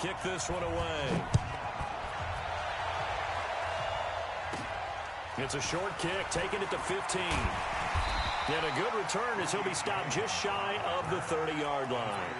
kick this one away. It's a short kick, taking it to 15. And a good return as he'll be stopped just shy of the 30-yard line.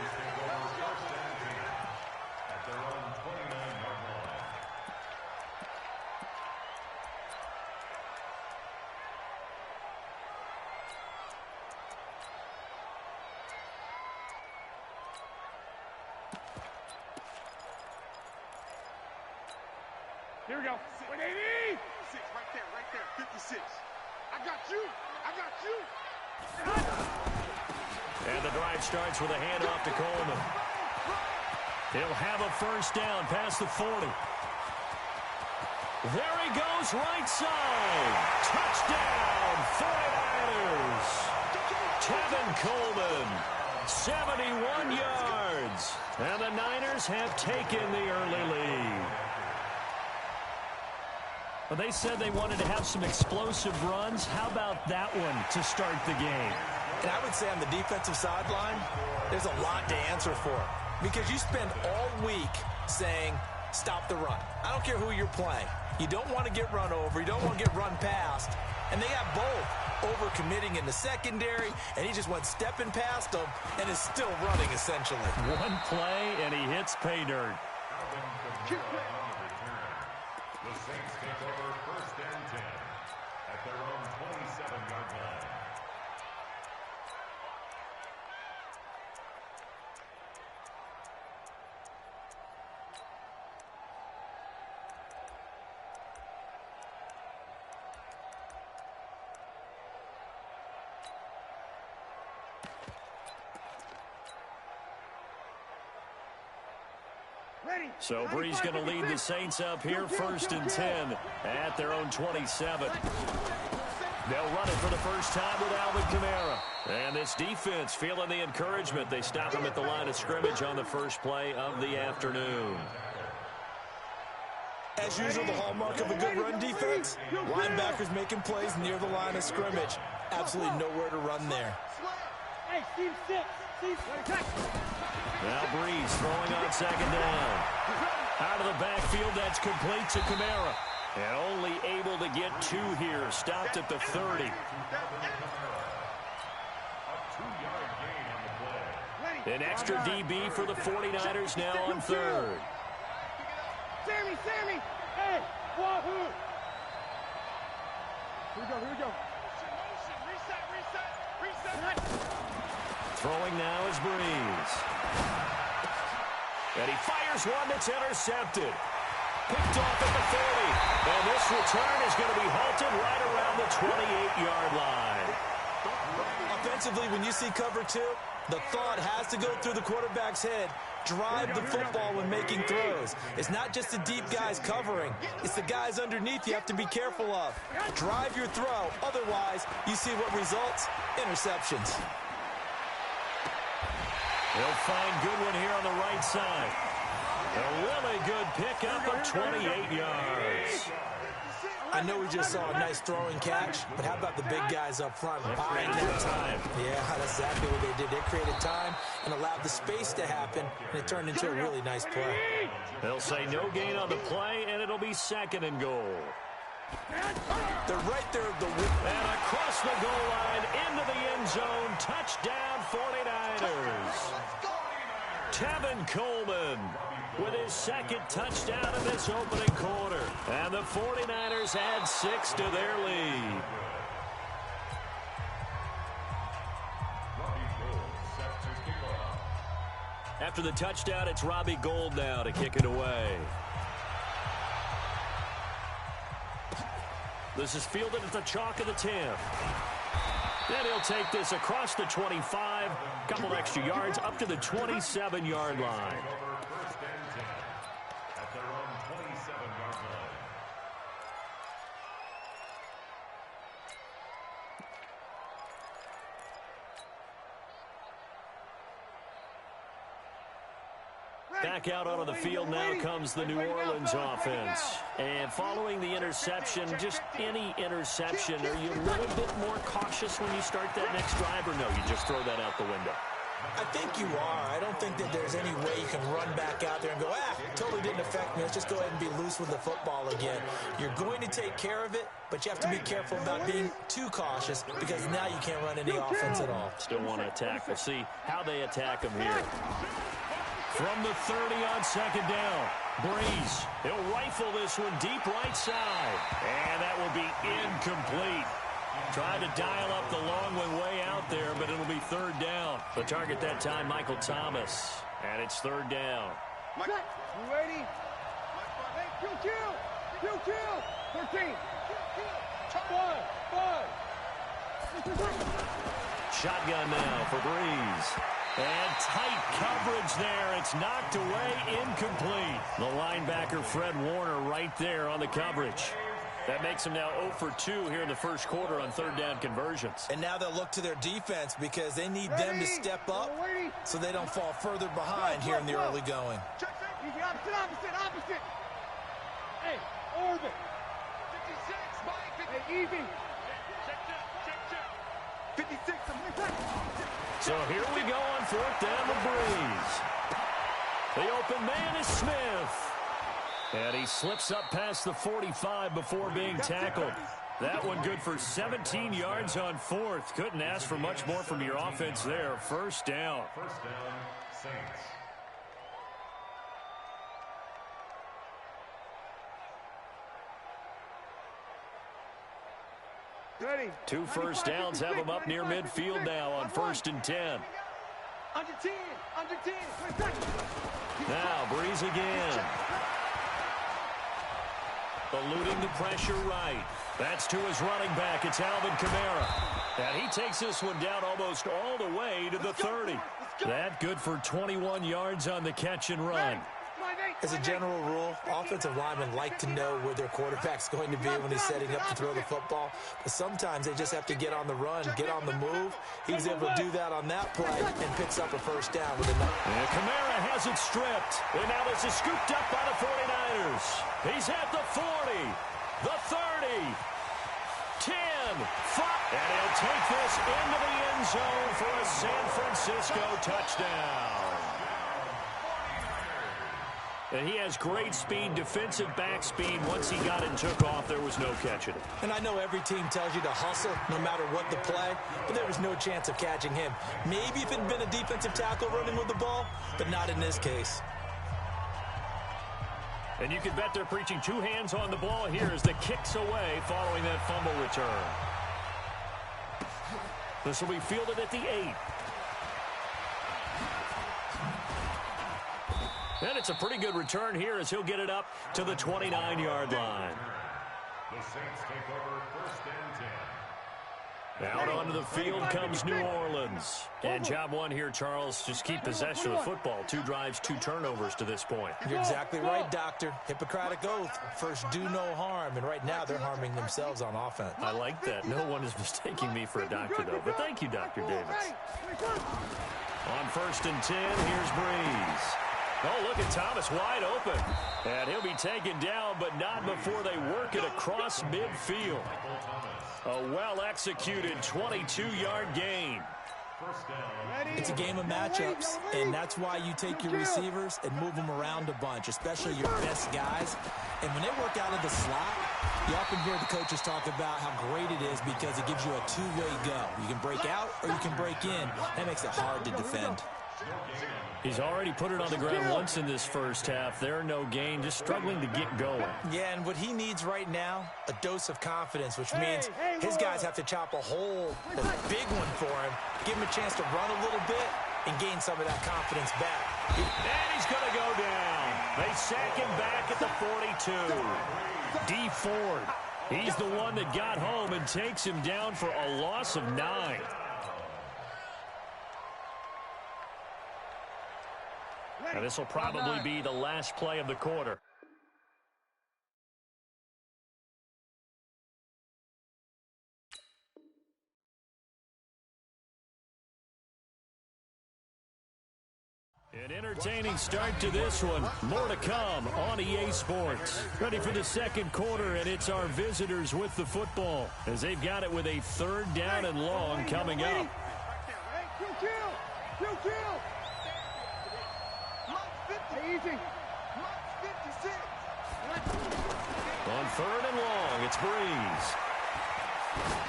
Here we go. 180. Right there. 56. I got you. And the drive starts with a handoff to Coleman. He'll have a first down past the 40. There he goes, right side. Touchdown, 49ers. Tevin Coleman, 71 yards. And the Niners have taken the early lead. Well, they said they wanted to have some explosive runs. How about that one to start the game? And I would say on the defensive sideline, there's a lot to answer for. Because you spend all week saying, stop the run. I don't care who you're playing. You don't want to get run over. You don't want to get run past. And they have both. Over-committing in the secondary, and he just went stepping past them and is still running, essentially. One play, and he hits pay dirt. The Saints take over 1st and 10 at their own 27-yard line. So Bree's going to lead the Saints up here, 1st and 10 at their own 27. They'll run it for the first time with Alvin Kamara. And this defense feeling the encouragement. They stop him at the line of scrimmage on the first play of the afternoon. As usual, the hallmark of a good run defense, linebackers making plays near the line of scrimmage. Absolutely nowhere to run there. Hey, Steve, sit. Now Breeze throwing on 2nd down. Out of the backfield, that's complete to Kamara. And only able to get 2 here. Stopped at the 30. An extra DB for the 49ers now on 3rd. Sammy! Hey! Wahoo! Here we go. Reset! Throwing now is Breeze. And he fires one that's intercepted. Picked off at the 30. And this return is going to be halted right around the 28-yard line. Offensively, when you see cover 2, the thought has to go through the quarterback's head. Drive the football when making throws. It's not just the deep guys covering. It's the guys underneath you have to be careful of. Drive your throw. Otherwise, you see what results? Interceptions. They'll find Goodwin here on the right side. A really good pickup of 28 yards. I know we just saw a nice throwing catch, but how about the big guys up front buying that time? Yeah, that's exactly what they did. They created time and allowed the space to happen, and it turned into a really nice play. They'll say no gain on the play, and it'll be 2nd and goal. They're right there at the and across the goal line into the end zone. Touchdown 49ers. Tevin Coleman with his 2nd touchdown in this opening quarter. And the 49ers add 6 to their lead. After the touchdown, it's Robbie Gould now to kick it away. This is fielded at the chalk of the 10. Then he'll take this across the 25, couple extra yards up to the 27-yard line. Back out onto the field now comes the New Orleans offense. And following the interception, just any interception, are you a little bit more cautious when you start that next drive, or no, you just throw that out the window? I think you are. I don't think that there's any way you can run back out there and go, didn't affect me. Let's just go ahead and be loose with the football again. You're going to take care of it, but you have to be careful about being too cautious because now you can't run any offense at all. Still want to attack. We'll see how they attack him here. From the 30 on second down, Breeze. He'll rifle this one deep right side. And that will be incomplete. Tried to dial up the long one way out there, but it'll be third down. The target that time, Michael Thomas. And it's third down. You ready? Kill. 13. 5. Shotgun now for Breeze. And tight coverage there. It's knocked away, incomplete. The linebacker, Fred Warner, right there on the coverage. That makes him now 0 for 2 here in the first quarter on third down conversions. And now they'll look to their defense because they need them to step up so they don't fall further behind here in the early going. Easy, opposite. Hey, orbit. 56, Mike. Hey, easy. Check. 56. So here we go on fourth down with Breeze. The open man is Smith. And he slips up past the 45 before being tackled. That one good for 17 yards on fourth. Couldn't ask for much more from your offense there. First down. First down, Saints. Ready. 2 first downs have him up near midfield now on 1st and 10. Under 10. Now Breeze again. Eluding the pressure right. That's to his running back. It's Alvin Kamara. And he takes this one down almost all the way to the 30. That good for 21 yards on the catch and run. As a general rule, offensive linemen like to know where their quarterback's going to be when he's setting up to throw the football. But sometimes they just have to get on the run, get on the move. He was able to do that on that play and picks up a first down with a number. And Kamara has it stripped. And now this is scooped up by the 49ers. He's at the 40, the 30, 10, 5. And he'll take this into the end zone for a San Francisco touchdown. And he has great speed, defensive back speed. Once he got it and took off, there was no catching it. And I know every team tells you to hustle no matter what the play, but there was no chance of catching him. Maybe if it had been a defensive tackle running with the ball, but not in this case. And you can bet they're preaching 2 hands on the ball here as the kick's away following that fumble return. This will be fielded at the 8. And it's a pretty good return here as he'll get it up to the 29-yard line. The Saints take over 1st and 10. Out onto the field comes New Orleans. And job one here, Charles, just keep possession of the football. 2 drives, 2 turnovers to this point. You're exactly right, Doctor. Hippocratic oath. First, do no harm. And right now, they're harming themselves on offense. I like that. No one is mistaking me for a doctor, though. But thank you, Dr. Davis. On 1st and 10, here's Breeze. Oh, look at Thomas wide open. And he'll be taken down, but not before they work it across midfield. A well-executed 22-yard gain. It's a game of matchups, and that's why you take your receivers and move them around a bunch, especially your best guys. And when they work out of the slot, you often hear the coaches talk about how great it is because it gives you a two-way go. You can break out or you can break in. That makes it hard to defend. He's already put it on the ground once in this first half. There, no gain, just struggling to get going. Yeah, and what he needs right now, a dose of confidence, which means his guys have to chop a hole, a big one for him, give him a chance to run a little bit and gain some of that confidence back. And he's going to go down. They sack him back at the 42. D. Ford, he's the one that got home and takes him down for a loss of 9. And this will probably be the last play of the quarter. An entertaining start to this one. More to come on EA Sports. Ready for the second quarter, and it's our visitors with the football as they've got it with a 3rd down and long coming up. Easy. 3rd and long. It's Breeze.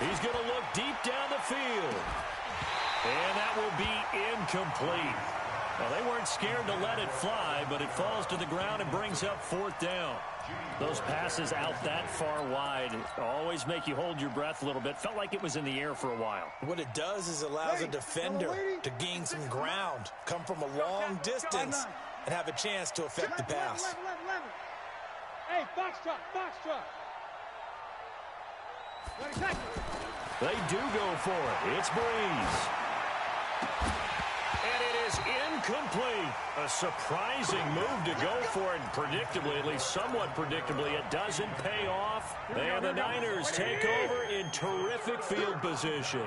He's going to look deep down the field. And that will be incomplete. Well, they weren't scared to let it fly, but it falls to the ground and brings up 4th down. Those passes out that far wide always make you hold your breath a little bit. Felt like it was in the air for a while. What it does is allows a defender to gain some ground, come from a long distance, and have a chance to affect the pass. Hey, box truck. They do go for it. It's Breeze. And it is incomplete. A surprising move to go for it. Predictably, at least somewhat predictably, it doesn't pay off. And the Niners take over in terrific field position.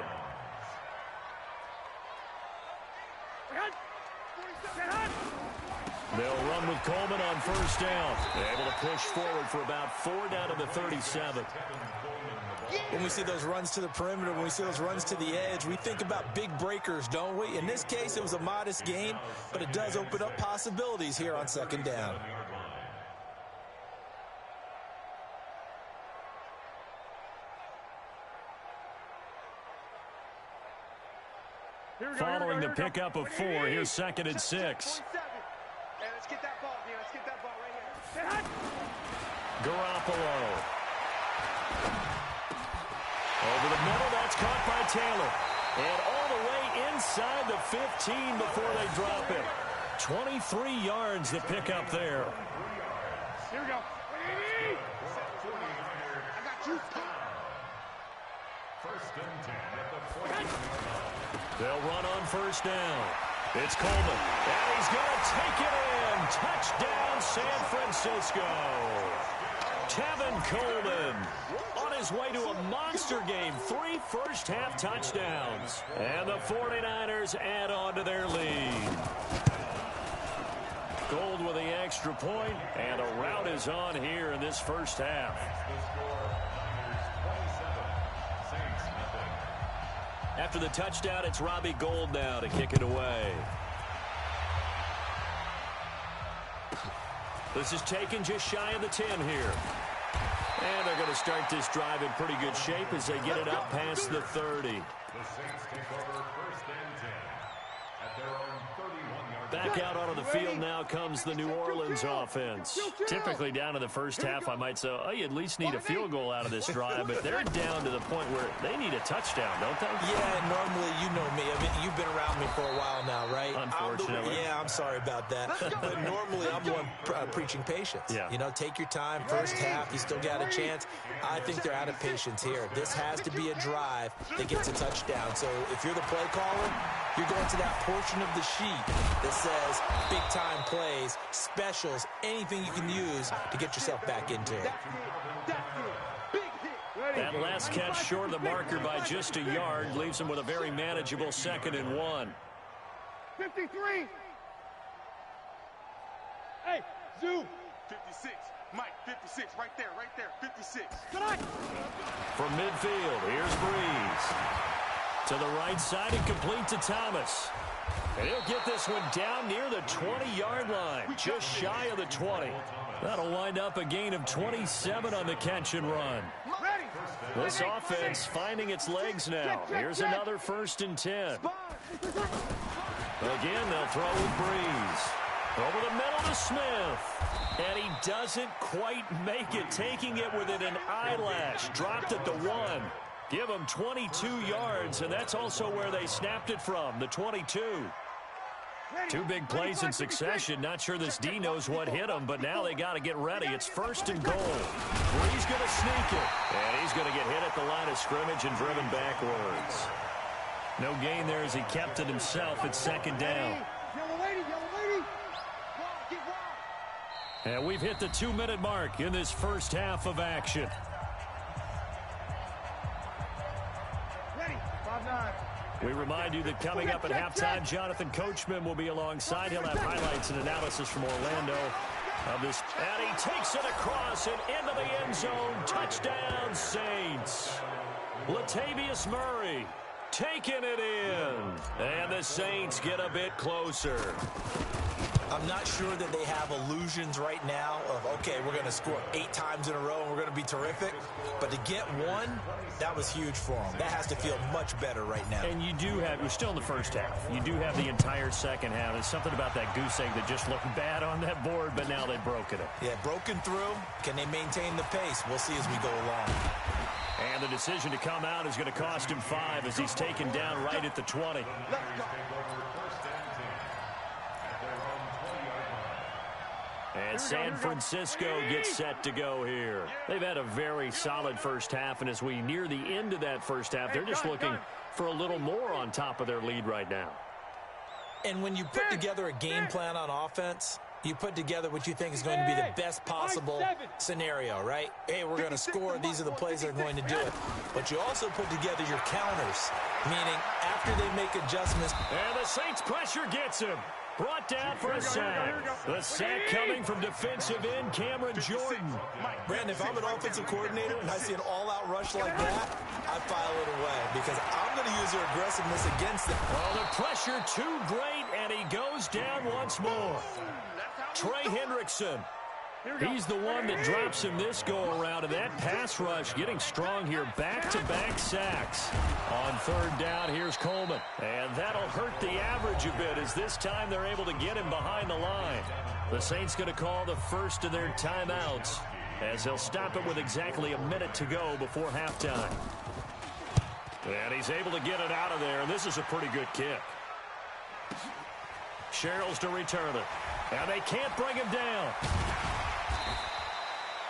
They'll run with Coleman on 1st down. Able to push forward for about 4 down to the 37. When we see those runs to the perimeter, when we see those runs to the edge, we think about big breakers, don't we? In this case, it was a modest gain, but it does open up possibilities here on 2nd down. Following the pickup of 4, here's 2nd and 6. Hey, let's get that ball, man. Let's get that ball right here. Garoppolo. Over the middle, that's caught by Taylor. And all the way inside the 15 before they drop it. 23 yards the pickup there. Here we go. I got you. 1st and 10 at the 40. They'll run on 1st down. It's Coleman. And he's going to take it in. Touchdown, San Francisco. Tevin Coleman on his way to a monster game. 3 first-half touchdowns. And the 49ers add on to their lead. Gold with the extra point, and a rout is on here in this first half. After the touchdown, it's Robbie Gould now to kick it away. This is taken just shy of the 10 here. And they're going to start this drive in pretty good shape as they get it up past the 30. The Saints take over 1st and 10 at their own 31-yard. Back out onto the field now comes the New Orleans offense. Typically down in the first half, I might say, oh, you at least need a field goal out of this drive, but they're down to the point where they need a touchdown, don't they? Yeah, normally, you know me. I mean, you've been around me for a while now, right? Unfortunately. I'm sorry about that. But normally, I'm one preaching patience. Yeah. You know, take your time. First half, you still got a chance. I think they're out of patience here. This has to be a drive that gets a touchdown. So if you're the play caller, you're going to that portion of the sheet that says big-time plays, specials, anything you can use to get yourself back into it. That last catch short of the marker by just a yard leaves them with a very manageable 2nd and 1. 53. Hey, Zoo. 56. Mike, 56. Right there. 56. From midfield, here's Breeze. To the right side and complete to Thomas. And he'll get this one down near the 20-yard line, just shy of the 20. That'll wind up a gain of 27 on the catch and run. This offense finding its legs now. Here's another 1st and 10. Again, they'll throw with Breeze. Over the middle to Smith. And he doesn't quite make it, taking it within an eyelash. Dropped at the 1. Give them 22 yards, and that's also where they snapped it from, the 22. 2 big plays in succession. Not sure this D knows what hit him, but now they got to get ready. It's 1st and goal. Breeze going to sneak it, and he's going to get hit at the line of scrimmage and driven backwards. No gain there as he kept it himself at 2nd down. And we've hit the 2-minute mark in this first half of action. We remind you that coming up at halftime, Jonathan Coachman will be alongside. He'll have highlights and analysis from Orlando of this. And he takes it across and into the end zone. Touchdown, Saints. Latavius Murray taking it in. And the Saints get a bit closer. I'm not sure that they have illusions right now of, okay, we're going to score 8 times in a row and we're going to be terrific. But to get one, that was huge for them. That has to feel much better right now. And you do have, we're still in the first half. You do have the entire second half. There's something about that goose egg that just looked bad on that board, but now they've broken it. Yeah, broken through. Can they maintain the pace? We'll see as we go along. And the decision to come out is going to cost him 5 as he's taken down right at the 20. And San Francisco gets set to go here. They've had a very solid first half, and as we near the end of that first half, they're just looking for a little more on top of their lead right now. And when you put together a game plan on offense, you put together what you think is going to be the best possible scenario, right? Hey, we're going to score. These are the plays that are going to do it. But you also put together your counters, meaning after they make adjustments. And the Saints pressure gets him. Brought down for a sack. The sack coming from defensive end Cameron Jordan. Brandon, if I'm an offensive coordinator and I see an all-out rush like that, I file it away because I'm going to use their aggressiveness against them. Well, the pressure too great, and he goes down once more. Trey Hendrickson. He's the one that drops him this go-around, and that pass rush getting strong here. Back-to-back sacks. On third down, here's Coleman. And that'll hurt the average a bit as this time they're able to get him behind the line. The Saints going to call the first of their timeouts as they'll stop it with exactly a minute to go before halftime. And he's able to get it out of there, and this is a pretty good kick. Sherrills to return it. And they can't bring him down.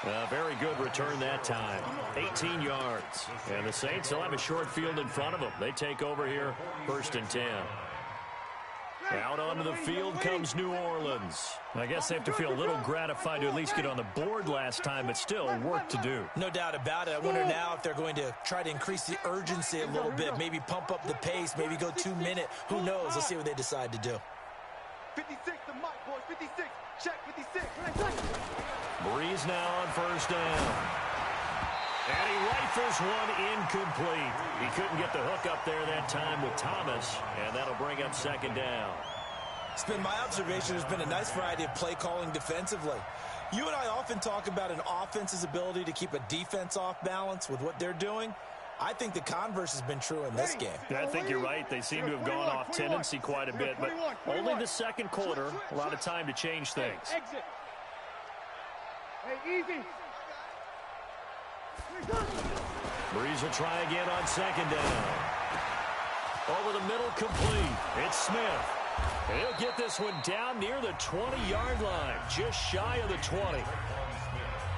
A very good return that time. 18 yards. And the Saints will have a short field in front of them. They take over here, 1st and 10. Out onto the field comes New Orleans. I guess they have to feel a little gratified to at least get on the board last time, but still work to do. No doubt about it. I wonder now if they're going to try to increase the urgency a little bit, maybe pump up the pace, maybe go 2 minute. Who knows? Let's see what they decide to do. 56, the mic, boys. 56. Check 56. Breeze now on 1st down. And he rifles one incomplete. He couldn't get the hook up there that time with Thomas, and that'll bring up 2nd down. It's been my observation. There's been a nice variety of play calling defensively. You and I often talk about an offense's ability to keep a defense off balance with what they're doing. I think the converse has been true in this game. I think you're right. They seem to have gone off tendency quite a bit, but only the second quarter, a lot of time to change things. Exit. Hey, easy. Breeze will try again on 2nd down. Over the middle, complete. It's Smith. And he'll get this one down near the 20-yard line, just shy of the 20.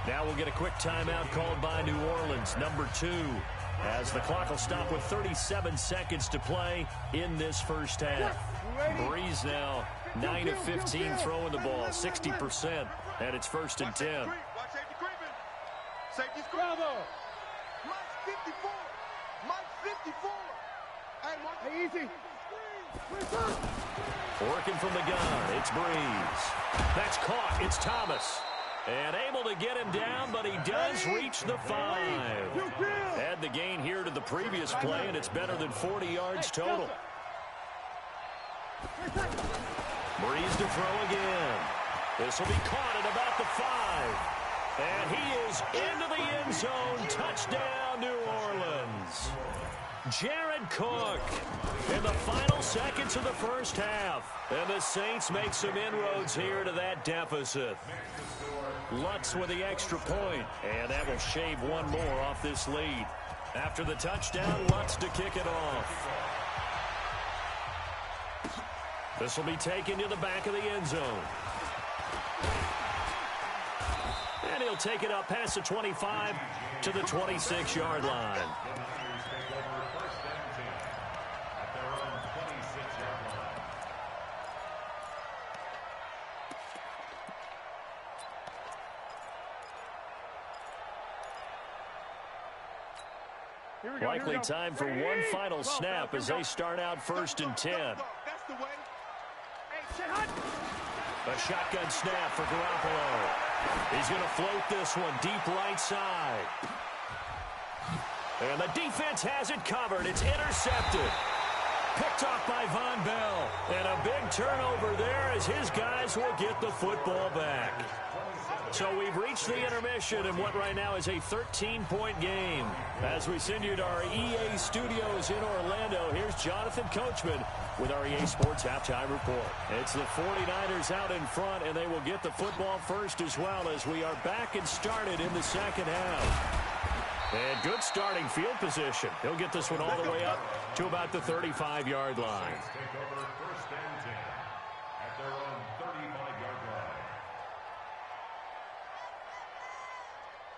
Now we'll get a quick timeout called by New Orleans, number 2, as the clock will stop with 37 seconds to play in this first half. Breeze now 9 of 15 throwing the ball, 60%, and it's 1st and 10. Safety's Bravo. Mike 54. Mike 54. Hey, easy. Working from the gun, it's Breeze. That's caught, it's Thomas. And able to get him down, but he does reach the 5. Add the gain here to the previous play, and it's better than 40 yards total. Breeze to throw again. This will be caught at about the 5. And he is into the end zone. Touchdown, New Orleans. Jared Cook in the final seconds of the first half. And the Saints make some inroads here to that deficit. Lutz with the extra point, and that will shave one more off this lead. After the touchdown, Lutz to kick it off. This will be taken to the back of the end zone. And he'll take it up past the 25 to the 26-yard line. Likely time for one final snap as they start out 1st and 10. A shotgun snap for Garoppolo. He's going to float this one deep right side. And the defense has it covered. It's intercepted. Picked off by Von Bell. And a big turnover there as his guys will get the football back. So we've reached the intermission in what right now is a 13-point game. As we send you to our EA studios in Orlando, here's Jonathan Coachman with our EA Sports Halftime Report. It's the 49ers out in front, and they will get the football first as well as we are back and started in the second half. And good starting field position. He'll get this one all the way up to about the 35-yard line. Take over first and 10 at their own 35-yard line.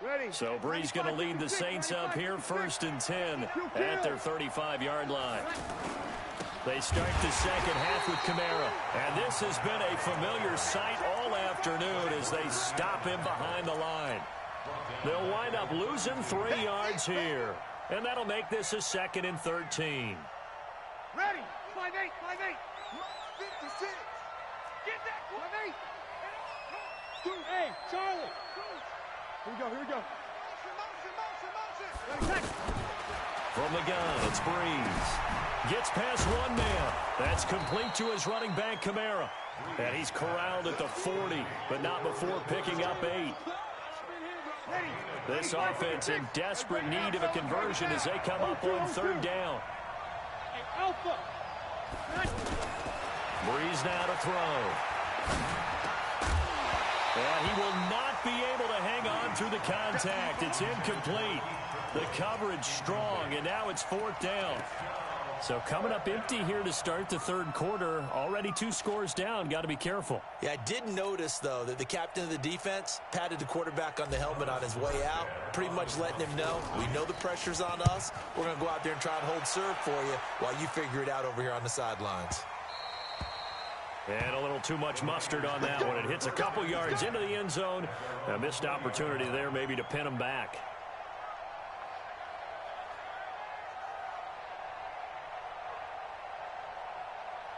Ready. So Bree's going to lead the Saints up here first and 10 at their 35-yard line. They start the second half with Kamara. And this has been a familiar sight all afternoon as they stop him behind the line. They'll wind up losing 3 yards here. And that'll make this a second and 13. Ready. 5-8. 56. Get that. 5-8. Hey, Charlie. Here we go. Motion. From the gun, it's Breeze. Gets past one man. That's complete to his running back, Kamara. And he's corralled at the 40, but not before picking up 8. This offense in desperate need of a conversion as they come up on third down. Breeze now to throw. And he will not be able to hang on through the contact. It's incomplete. The coverage strong, and now it's fourth down. So coming up empty here to start the third quarter. Already 2 scores down. Got to be careful. Yeah, I did notice, though, that the captain of the defense patted the quarterback on the helmet on his way out, pretty much letting him know, we know the pressure's on us. We're going to go out there and try and hold serve for you while you figure it out over here on the sidelines. And a little too much mustard on that one. It hits a couple yards into the end zone. A missed opportunity there maybe to pin him back.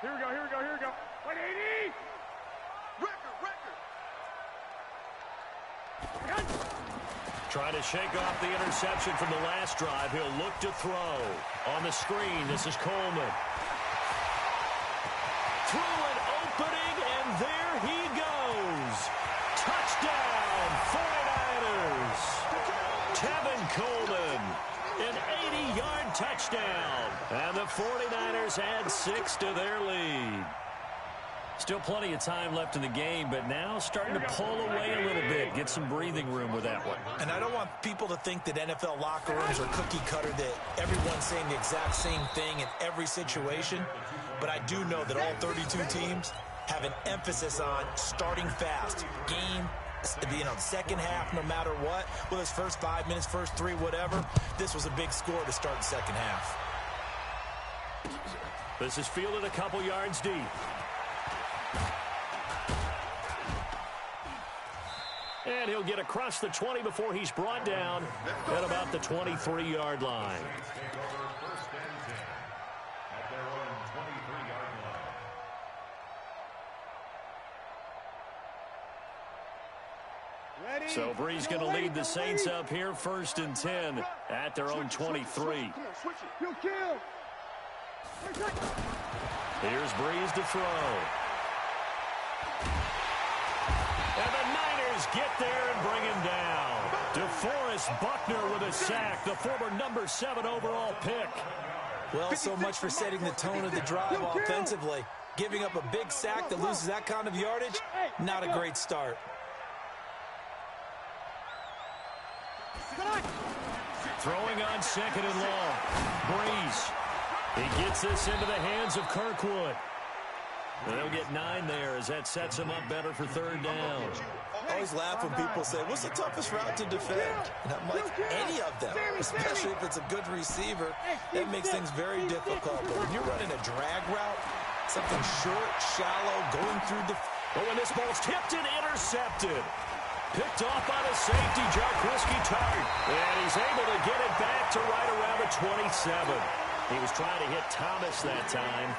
Here we go. 180. Record. Trying to shake off the interception from the last drive. He'll look to throw. On the screen, this is Coleman. Through an opening, and there he goes. Touchdown, 49ers. Tevin Coleman, an 80-yard touchdown. And the 49ers add 6 to their lead. Still plenty of time left in the game, but now starting to pull away a little bit. Get some breathing room with that one. And I don't want people to think that NFL locker rooms are cookie cutter, that everyone's saying the exact same thing in every situation. But I do know that all 32 teams have an emphasis on starting fast. Game, second half, no matter what. Whether it's first 5 minutes, first 3, whatever. This was a big score to start the second half. This is fielded a couple yards deep. And he'll get across the 20 before he's brought down at about the 23-yard line. So Bree's going to lead the Saints up here first and 10 at their own 23. Here's Breeze to throw. And the Niners get there and bring him down. DeForest Buckner with a sack, the former number 7 overall pick. Well, so much for setting the tone of the drive offensively. Giving up a big sack that loses that kind of yardage, not a great start. Throwing on second and long. Breeze. He gets this into the hands of Kirkwood. They'll get 9 there as that sets him up better for third down. I always laugh when people say, what's the toughest route to defend? And I'm like, any of them, especially if it's a good receiver. That makes things very difficult. But when you're running a drag route, something short, shallow, going through the... Oh, and this ball's tipped and intercepted. Picked off by the safety, Jarquiski Tart. And he's able to get it back to right around the 27. He was trying to hit Thomas that time.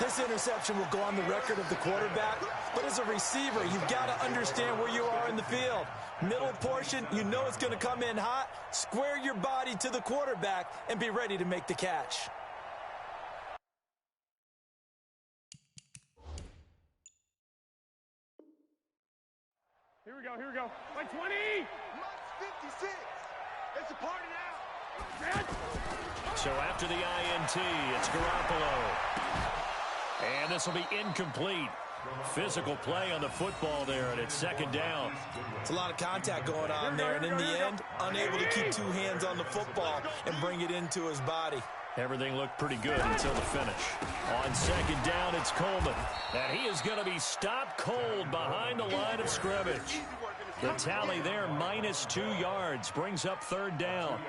This interception will go on the record of the quarterback, but as a receiver, you've got to understand where you are in the field. Middle portion, you know it's going to come in hot. Square your body to the quarterback and be ready to make the catch. Here we go. Like 20. Lutz 56. It's a party now. So after the INT, it's Garoppolo. And this will be incomplete. Physical play on the football there, and it's second down. It's a lot of contact going on there, and in the end, unable to keep two hands on the football and bring it into his body. Everything looked pretty good until the finish. On second down, it's Coleman. And he is going to be stopped cold behind the line of scrimmage. The tally there, -2 yards, brings up third down.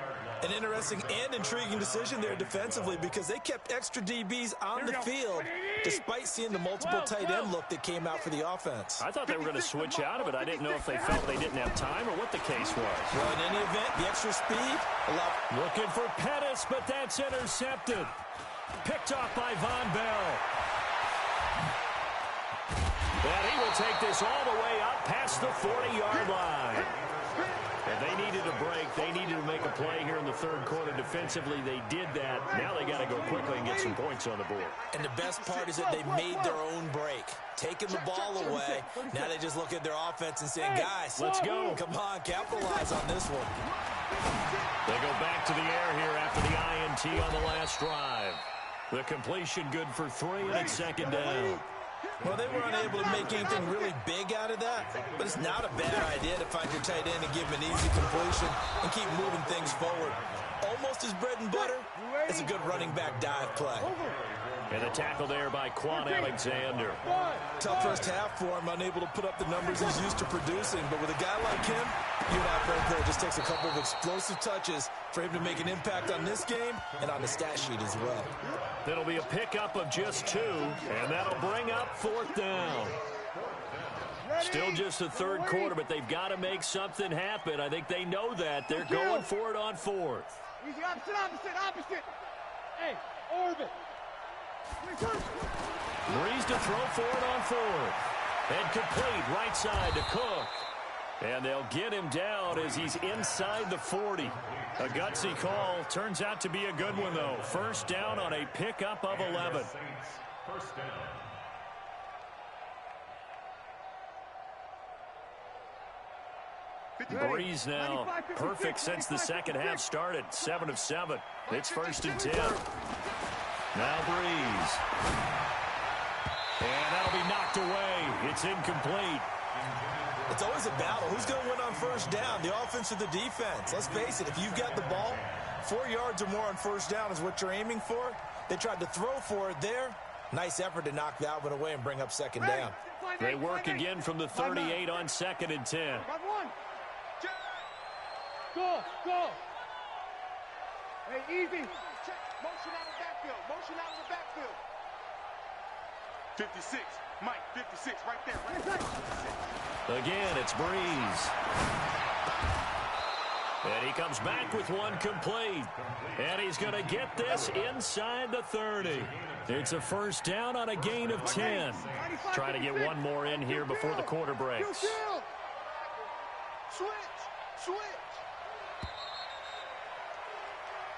An interesting and intriguing decision there defensively because they kept extra DBs on the field despite seeing the multiple tight end look that came out for the offense. I thought they were going to switch out of it. I didn't know if they felt they didn't have time or what the case was. Well, in any event, the extra speed allowed. Looking for Pettis, but that's intercepted. Picked off by Von Bell. And he will take this all the way up past the 40-yard line. And they needed a break. They needed to make a play here in the third quarter. Defensively, they did that. Now they got to go quickly and get some points on the board. And the best part is that they made their own break. Taking the ball away. Now they just look at their offense and say, guys, let's go. Come on, capitalize on this one. They go back to the air here after the INT on the last drive. The completion good for 3, and it's second down. Well, they were unable to make anything really big out of that, but it's not a bad idea to find your tight end and give him an easy completion and keep moving things forward. Almost as bread and butter as a good running back dive play. And the tackle there by Quan Alexander. Tough first half for him, unable to put up the numbers he's used to producing, but with a guy like him, you're not right there. It just takes a couple of explosive touches for him to make an impact on this game and on the stat sheet as well. That'll be a pickup of just 2, and that'll bring up fourth down. Still just the third quarter, but they've got to make something happen. I think they know that. They're going for it on fourth. Easy, opposite. Hey, orbit. Breeze to throw for it on fourth. And complete right side to Cook. And they'll get him down as he's inside the 40. A gutsy call. Turns out to be a good one, though. First down on a pickup of 11. First down. Breeze now perfect since the second half started. 7 of 7. It's first and 10. Now Breeze. And that'll be knocked away. It's incomplete. It's always a battle. Who's going to win on first down, the offense or the defense? Let's face it, if you've got the ball, 4 yards or more on first down is what you're aiming for. They tried to throw for it there. Nice effort to knock that one away and bring up second down. They work again from the 38 on second and 10. Go. Hey, easy. Motion out of the backfield. 56. Mike, 56, right there. Again, it's Breeze. And he comes back with one complete. And he's going to get this inside the 30. It's a first down on a gain of 10. Trying to get one more in here before the quarter breaks. Switch.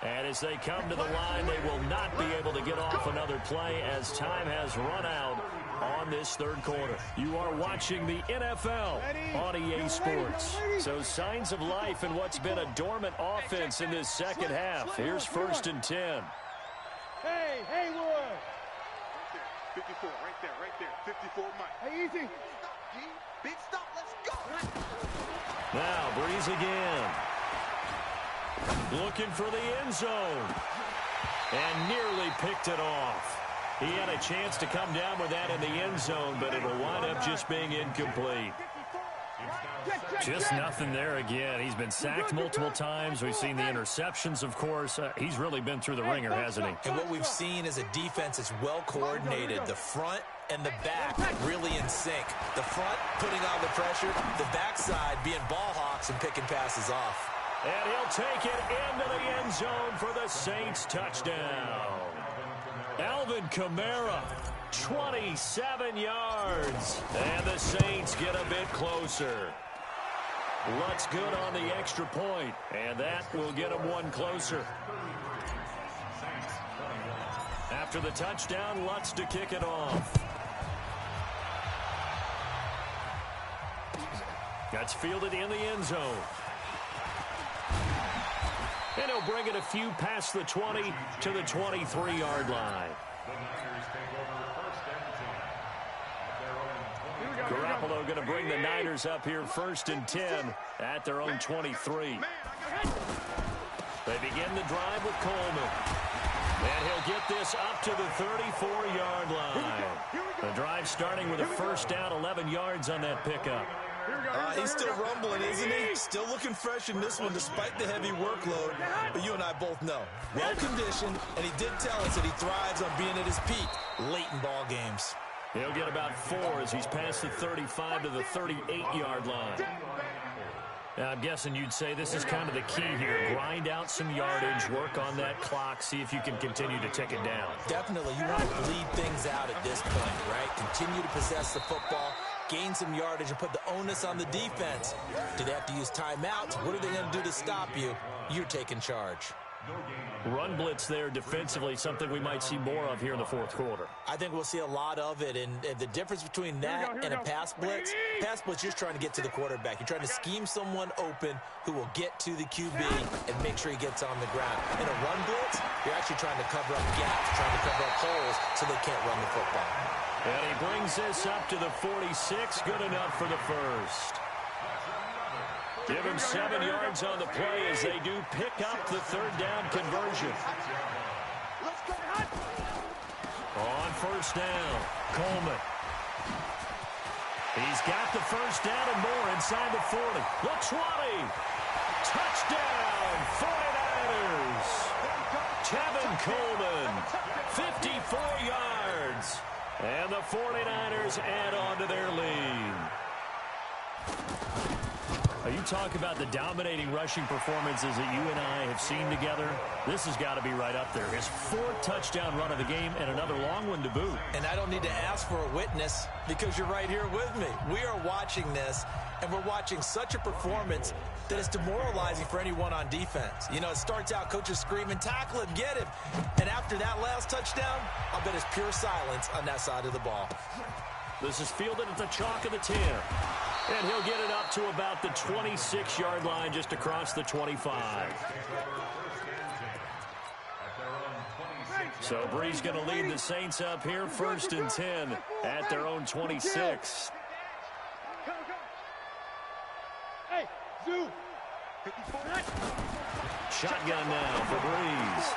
And as they come to the line, they will not be able to get off another play as time has run out on this third quarter. You are watching the NFL on EA Sports. So signs of life in what's been a dormant offense in this second half. Here's first and 10. Hey, Haywood. 54, right there. 54, Mike. Hey, easy. Big stop, let's go. Now, Breeze again. Looking for the end zone. And nearly picked it off. He had a chance to come down with that in the end zone, but it'll wind up just being incomplete. Just nothing there again. He's been sacked multiple times. We've seen the interceptions, of course. He's really been through the ringer, hasn't he? And what we've seen is a defense that's well coordinated. The front and the back really in sync. The front putting on the pressure, the backside being ball hawks and picking passes off. And he'll take it into the end zone for the Saints touchdown. Alvin Kamara, 27 yards. And the Saints get a bit closer. Lutz good on the extra point, and that will get them one closer. After the touchdown, Lutz to kick it off. That's fielded in the end zone. And he'll bring it a few past the 20 to the 23-yard line. The Niners take over first and 10 at their own 20. Garoppolo going to bring the Niners up here first and 10 at their own 23. They begin the drive with Coleman. And he'll get this up to the 34-yard line. The drive starting with a first down, 11 yards on that pickup. He's still rumbling, isn't he? Still looking fresh in this one despite the heavy workload. But you and I both know, well-conditioned, and he did tell us that he thrives on being at his peak late in ball games. He'll get about 4 as he's past the 35 to the 38-yard line. Now, I'm guessing you'd say this is kind of the key here. Grind out some yardage, work on that clock, see if you can continue to tick it down. Definitely. You want to bleed things out at this point, right? Continue to possess the football, gain some yardage, and put the onus on the defense. Do they have to use timeouts? What are they going to do to stop you? You're taking charge. Run blitz there defensively, something we might see more of here in the fourth quarter. I think we'll see a lot of it, and the difference between that and a pass blitz, you're trying to get to the quarterback. You're trying to scheme someone open who will get to the QB and make sure he gets on the ground. In a run blitz, you're actually trying to cover up gaps, trying to cover up holes so they can't run the football. And he brings this up to the 46, good enough for the first. Give him 7 yards on the play as they do pick up the third down conversion. On first down, Coleman. He's got the first down and more inside the 40. The 20. Touchdown, 49ers. Tevin Coleman, 54 yards. And the 49ers add on to their lead. You talk about the dominating rushing performances that you and I have seen together. This has got to be right up there. His 4th touchdown run of the game and another long one to boot. And I don't need to ask for a witness because you're right here with me. We are watching this, and we're watching such a performance that is demoralizing for anyone on defense. You know, it starts out coaches screaming, tackle him, get him. And after that last touchdown, I'll bet it's pure silence on that side of the ball. This is fielded at the chalk of the 10. And he'll get it up to about the 26-yard line just across the 25. So Bree's going to lead the Saints up here first and 10 at their own 26. Hey, Zoo. Shotgun now for Breeze.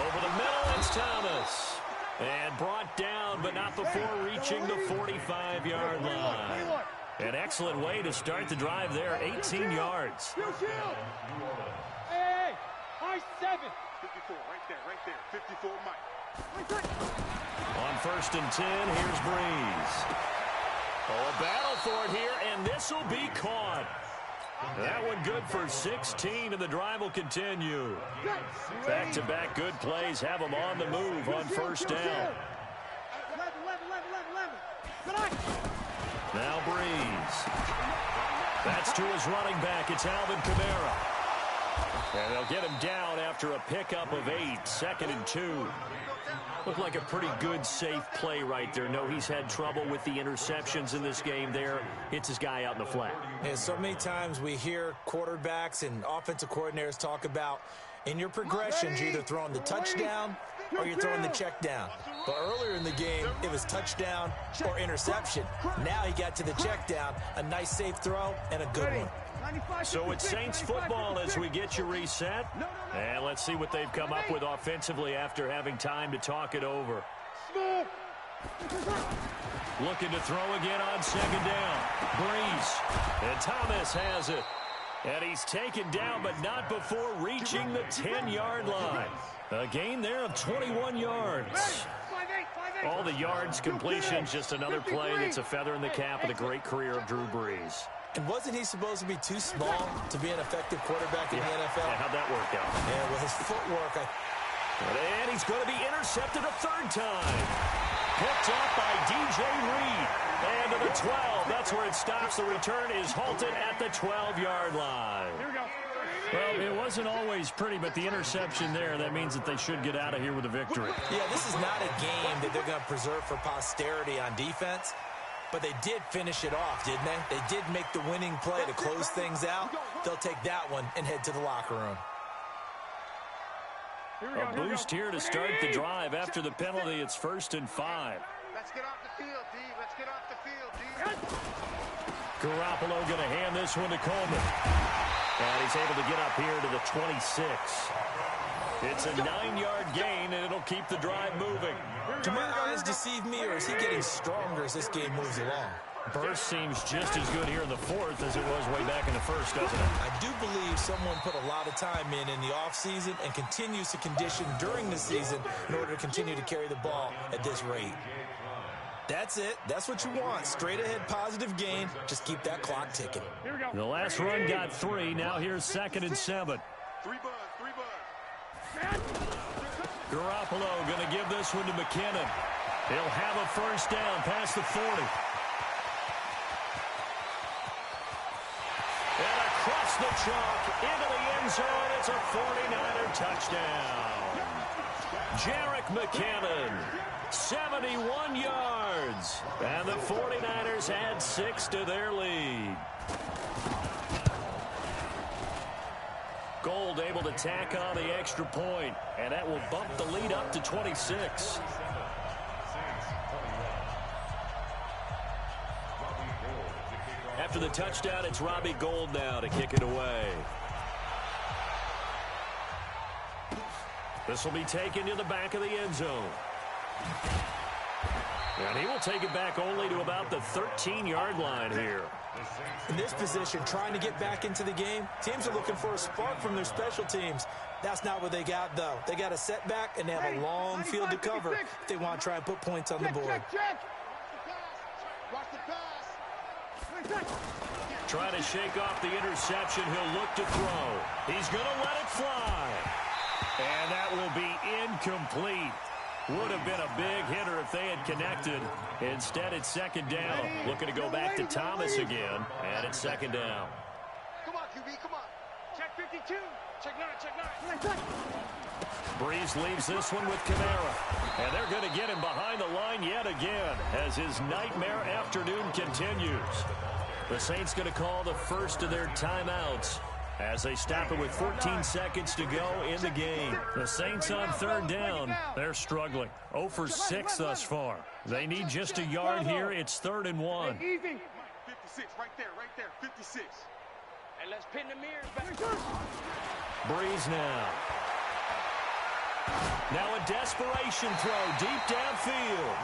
Over the middle, it's Thomas. And brought down, but not before reaching the 45-yard line. An excellent way to start the drive there, 18 yards. Hey, high 7. 54, right there, 54, Mike. On first and 10, here's Breeze. Oh, a battle for it here, and this will be caught. That one good for 16, and the drive will continue. Back-to-back good plays have them on the move on first down. 11. Now Breeze. That's to his running back. It's Alvin Kamara. And they'll get him down after a pickup of 8, 2nd and 2. Looked like a pretty good, safe play right there. No, he's had trouble with the interceptions in this game there. Hits his guy out in the flat. And so many times we hear quarterbacks and offensive coordinators talk about in your progressions, you're either throwing the touchdown or you're throwing the check down. But earlier in the game, it was touchdown or interception. Now he got to the check down, a nice safe throw, and a good one. So it's Saints football as we get you reset. And let's see what they've come up with offensively after having time to talk it over. Looking to throw again on 2nd down. Breeze. And Thomas has it. And he's taken down, but not before reaching the 10-yard line. A gain there of 21 yards. All the yards, completions, just another play that's a feather in the cap of the great career of Drew Brees. And wasn't he supposed to be too small to be an effective quarterback in the NFL? Yeah, how'd that work out? Yeah, with his footwork. And he's going to be intercepted a 3rd time. Picked up by DJ Reed. And to the 12. That's where it stops. The return is halted at the 12-yard line. Here we go. Well, it wasn't always pretty, but the interception there, that means that they should get out of here with a victory. Yeah, this is not a game that they're going to preserve for posterity on defense. But they did finish it off, didn't they? They did make the winning play to close things out. They'll take that one and head to the locker room. A boost here to start the drive after the penalty. It's 1st and 5. Let's get off the field, D. Let's get off the field, D. Garoppolo going to hand this one to Coleman. And he's able to get up here to the 26. It's a 9-yard gain, and it'll keep the drive moving. Do my eyes deceive me, or is he getting stronger as this game moves along? Burst seems just as good here in the 4th as it was way back in the 1st, doesn't it? I do believe someone put a lot of time in the offseason and continues to condition during the season in order to continue to carry the ball at this rate. That's it. That's what you want. Straight ahead positive gain. Just keep that clock ticking. The last run got 3. Now here's 2nd and 7. 3 bud. Garoppolo going to give this one to McKinnon. He'll have a first down past the 40. And across the chalk into the end zone. It's a 49er touchdown. Jerick McKinnon, 71 yards. And the 49ers add 6 to their lead. Gold able to tack on the extra point, and that will bump the lead up to 26. After the touchdown, it's Robbie Gould now to kick it away. This will be taken to the back of the end zone. And he will take it back only to about the 13-yard line here. In this position, trying to get back into the game, teams are looking for a spark from their special teams. That's not what they got, though. They got a setback, and they have a long field to cover if they want to try and put points on the board. Watch the pass. Trying to shake off the interception. He'll look to throw. He's going to let it fly. And that will be incomplete. Would have been a big hitter if they had connected. Instead, it's 2nd down. Looking to go back to Thomas again. And it's 2nd down. Come on, QB, come on. Check 52. Check 9. Breeze leaves this one with Kamara. And they're going to get him behind the line yet again as his nightmare afternoon continues. The Saints going to call the first of their timeouts as they stop it with 14 seconds to go in the game. The Saints on 3rd down. They're struggling. 0 for 6 thus far. They need just a yard here. It's 3rd and 1. 56, right there, 56. And let's pin the mirrors back. Breeze now. Now a desperation throw deep downfield.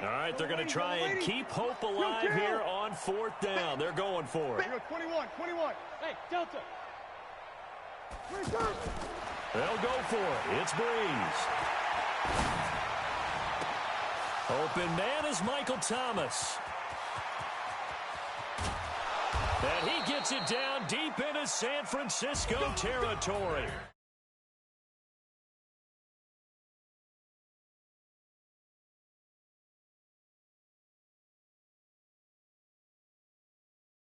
All right, they're going to try and keep hope alive here on 4th down. They're going for it. 21. Hey, Delta. They'll go for it. It's Breeze. Open man is Michael Thomas. And he gets it down deep into San Francisco territory.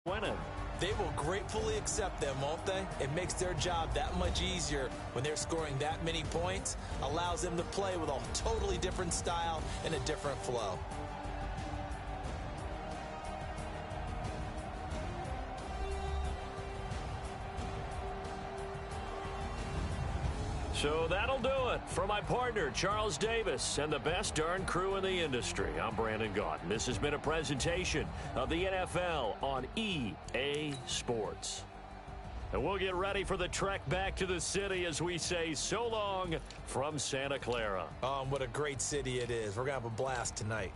Winning. They will gratefully accept them, won't they? It makes their job that much easier when they're scoring that many points. Allows them to play with a totally different style and a different flow. So that'll do it for my partner, Charles Davis, and the best darn crew in the industry. I'm Brandon Gaudin. This has been a presentation of the NFL on EA Sports. And we'll get ready for the trek back to the city as we say so long from Santa Clara. What a great city it is. We're going to have a blast tonight.